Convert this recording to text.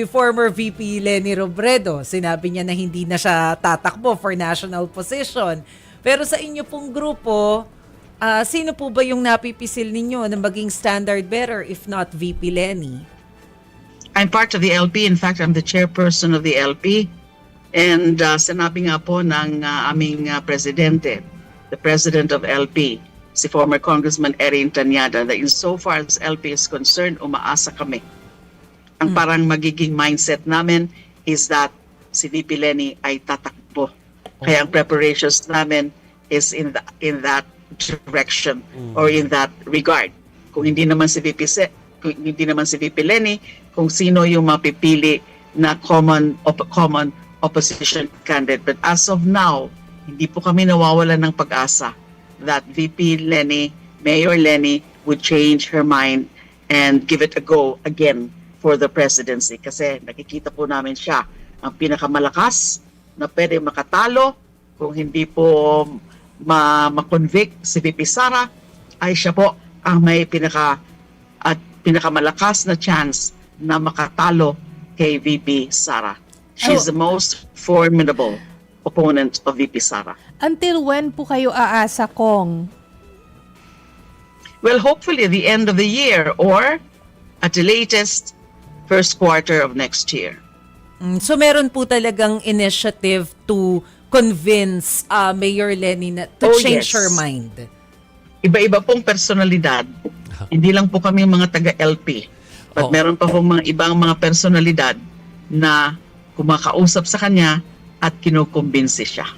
si former VP Leni Robredo. Sinabi niya na hindi na siya tatakbo for national position. Pero sa inyo pong grupo, sino po ba yung napipisil ninyo na maging standard bearer if not VP Leni? I'm part of the LP. In fact, I'm the chairperson of the LP. And sinabi nga po ng aming presidente, the president of LP, si former Congressman Erin Tanyada, that insofar as LP is concerned, umaasa kami. Ang parang magiging mindset namin is that si VP Leni ay tatakbo. Kaya ang preparations namin is in that direction or in that regard. Kung hindi naman si VP Leni, kung sino yung mapipili na common opposition candidate. But as of now, hindi po kami nawawalan ng pag-asa that VP Leni, Mayor Leni, would change her mind and give it a go again for the presidency. Kasi nakikita po namin siya ang pinakamalakas na pwede makatalo. Kung hindi po ma-convict si VP Sara, ay siya po ang may pinakamalakas na chance na makatalo kay VP Sara. She's the most formidable opponent of VP Sara. Until when po kayo aasa, Kong? Well, hopefully at the end of the year or at the latest first quarter of next year. So meron po talagang initiative to convince Mayor Leni to change her mind. Iba-iba pong personalidad. Hindi lang po kami mga taga-LP. But meron pa pong mga ibang mga personalidad na kumakausap sa kanya at kinukumbinsi siya.